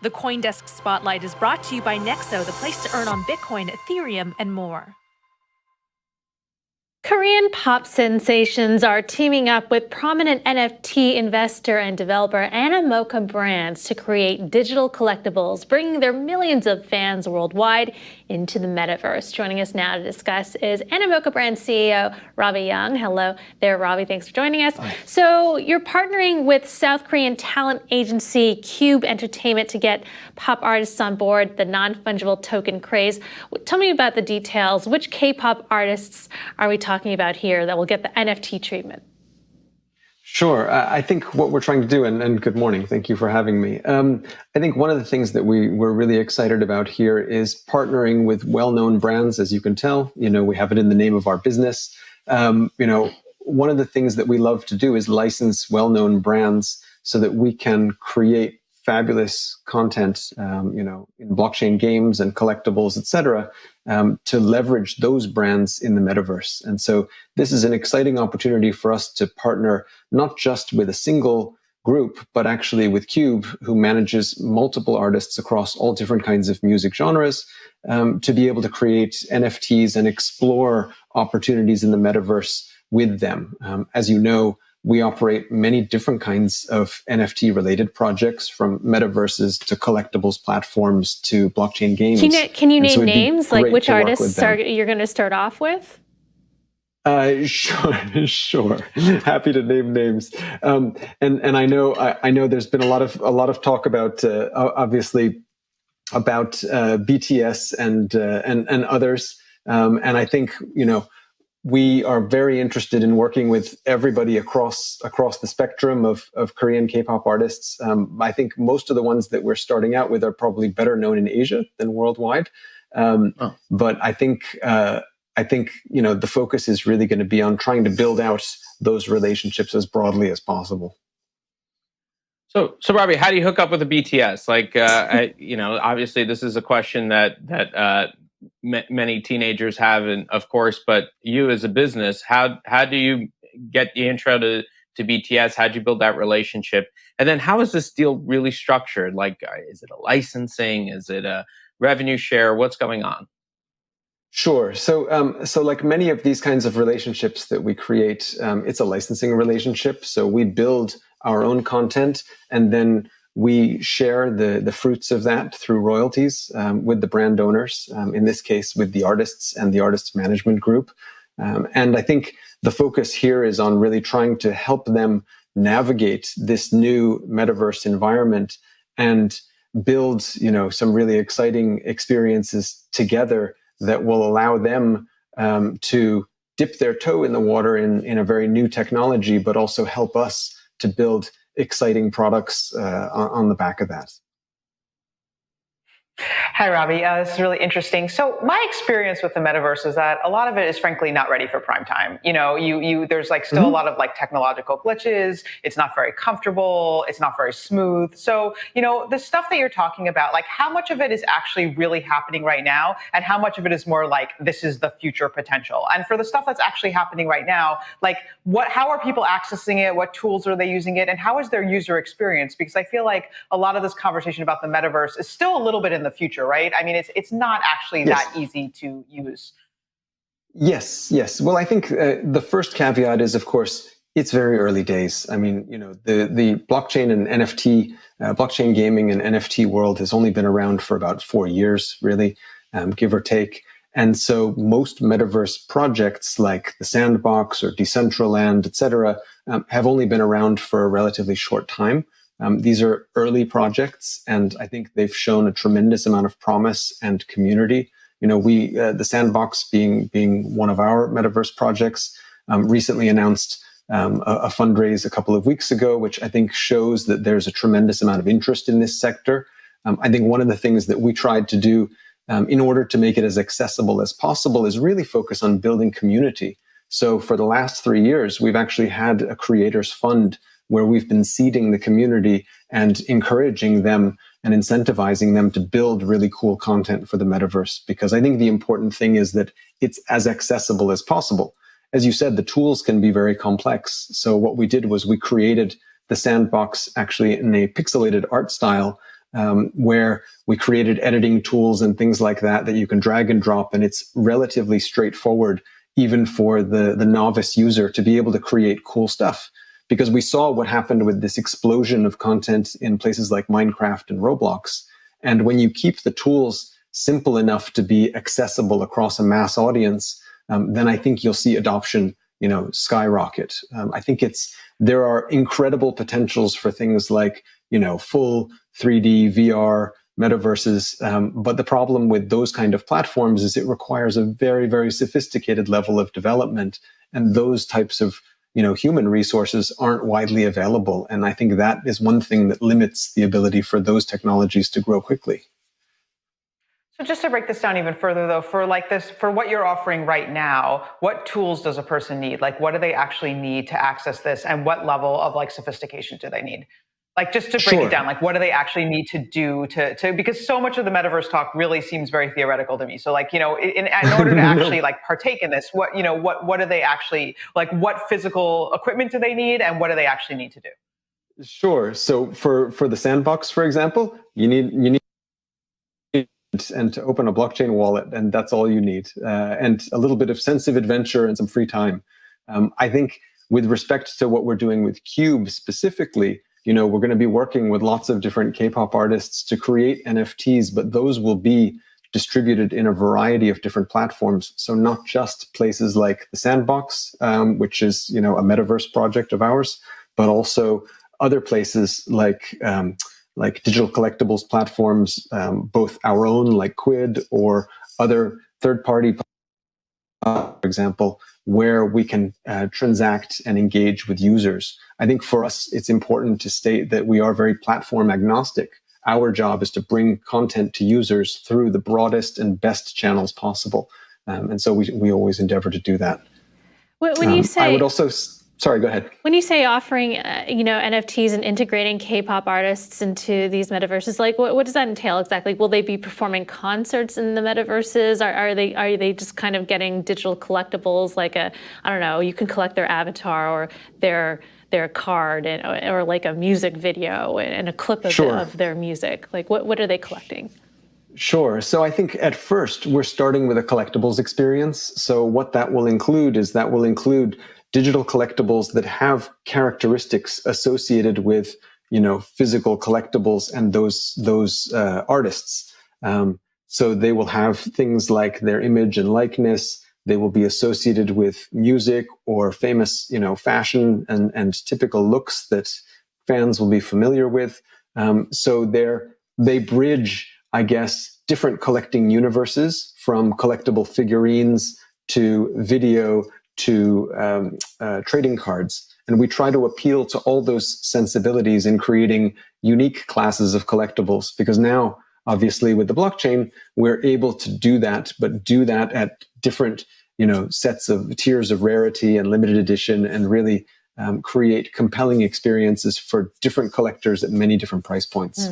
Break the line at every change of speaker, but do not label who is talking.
The CoinDesk Spotlight is brought to you by Nexo, the place to earn on Bitcoin, Ethereum, and more.
Korean pop sensations are teaming up with prominent NFT investor and developer Animoca Brands to create digital collectibles, bringing their millions of fans worldwide into the metaverse. Joining us now to discuss is Animoca Brands CEO Robby Young. Hello there, Robby. Thanks for joining us.
Hi.
So you're partnering with South Korean talent agency JYP Entertainment to get pop artists on board the non-fungible token craze. Tell me about the details. Which K-pop artists are we talking about here that will get the NFT treatment?
Sure. I think what we're trying to do, and good morning, thank you for having me. I think one of the things that we're really excited about here is partnering with well-known brands, as you can tell. We have it in the name of our business. One of the things that we love to do is license well-known brands so that we can create fabulous content, in blockchain games and collectibles, et cetera, to leverage those brands in the metaverse. And so this is an exciting opportunity for us to partner not just with a single group, but actually with JYP, who manages multiple artists across all different kinds of music genres, to be able to create NFTs and explore opportunities in the metaverse with them. As you know, we operate many different kinds of NFT-related projects, from metaverses to collectibles platforms to blockchain games.
Can you name names? Like which artists you're going to start off with?
Sure. Happy to name names. And I know there's been a lot of talk about obviously about BTS and others. And I think we are very interested in working with everybody across the spectrum of Korean K-pop artists. I think most of the ones that we're starting out with are probably better known in Asia than worldwide. But I think the focus is really going to be on trying to build out those relationships as broadly as possible.
So Robby, how do you hook up with the BTS? Obviously this is a question that many teenagers have, and of course, but you as a business, how do you get the intro to BTS? How do you build that relationship? And then how is this deal really structured? Like, is it a licensing? Is it a revenue share? What's going on?
Sure. So like many of these kinds of relationships that we create, it's a licensing relationship. So we build our own content, and then we share the fruits of that through royalties with the brand owners, in this case with the artists and the artists management group. And I think the focus here is on really trying to help them navigate this new metaverse environment and build, some really exciting experiences together that will allow them to dip their toe in the water in a very new technology, but also help us to build exciting products on the back of that.
Hi, Robby. This is really interesting. So my experience with the metaverse is that a lot of it is frankly not ready for prime time. There's still a lot of technological glitches. It's not very comfortable. It's not very smooth. So, the stuff that you're talking about, how much of it is actually really happening right now, and how much of it is more this is the future potential? And for the stuff that's actually happening right now, how are people accessing it? What tools are they using it? And how is their user experience? Because I feel like a lot of this conversation about the metaverse is still a little bit in the future, right? I mean, it's not actually that easy to use.
Yes. Well, I think the first caveat is, of course, it's very early days. I mean, the blockchain and NFT, blockchain gaming and NFT world has only been around for about 4 years, really, give or take. And so most metaverse projects like the Sandbox or Decentraland, et cetera, have only been around for a relatively short time. These are early projects, and I think they've shown a tremendous amount of promise and community. The Sandbox being one of our metaverse projects, recently announced a fundraise a couple of weeks ago, which I think shows that there's a tremendous amount of interest in this sector. I think one of the things that we tried to do in order to make it as accessible as possible is really focus on building community. So for the last 3 years, we've actually had a creators fund where we've been seeding the community and encouraging them and incentivizing them to build really cool content for the metaverse. Because I think the important thing is that it's as accessible as possible. As you said, the tools can be very complex. So what we did was we created the Sandbox actually in a pixelated art style where we created editing tools and things like that you can drag and drop, and it's relatively straightforward even for the novice user to be able to create cool stuff. Because we saw what happened with this explosion of content in places like Minecraft and Roblox. And when you keep the tools simple enough to be accessible across a mass audience, then I think you'll see adoption, skyrocket. I think there are incredible potentials for things like, full 3D, VR, metaverses. But the problem with those kind of platforms is it requires a very, very sophisticated level of development. And those types of human resources aren't widely available. And I think that is one thing that limits the ability for those technologies to grow quickly.
So just to break this down even further though, for what you're offering right now, what tools does a person need? Like, what do they actually need to access this, and what level of sophistication do they need? Like, just to break it down, like, what do they actually need to do to because so much of the metaverse talk really seems very theoretical to me. So in order to actually partake in this, what do they actually, what physical equipment do they need, and what do they actually need to do?
Sure. So for the sandbox, for example, you need and to open a blockchain wallet, and that's all you need, and a little bit of sense of adventure and some free time. I think with respect to what we're doing with Cube specifically, we're going to be working with lots of different K-pop artists to create NFTs, but those will be distributed in a variety of different platforms. So not just places like the Sandbox, which is, a metaverse project of ours, but also other places like digital collectibles platforms, both our own like Quid or other third-party, for example, where we can transact and engage with users. I think for us, it's important to state that we are very platform agnostic. Our job is to bring content to users through the broadest and best channels possible. And so we always endeavor to do that.
When you say,
I would also, sorry, go ahead.
When you say offering, NFTs and integrating K-pop artists into these metaverses, what does that entail exactly? Will they be performing concerts in the metaverses? Are they just kind of getting digital collectibles, you can collect their avatar or their card or like a music video and a clip of their music? What are they collecting?
Sure. So I think at first we're starting with a collectibles experience. So what that will include is digital collectibles that have characteristics associated with, physical collectibles and those artists. So they will have things like their image and likeness. They will be associated with music or famous, fashion and typical looks that fans will be familiar with. So they bridge, I guess, different collecting universes, from collectible figurines to video to trading cards. And we try to appeal to all those sensibilities in creating unique classes of collectibles, because now, obviously, with the blockchain, we're able to do that, but do that at different, sets of tiers of rarity and limited edition, and really create compelling experiences for different collectors at many different price points.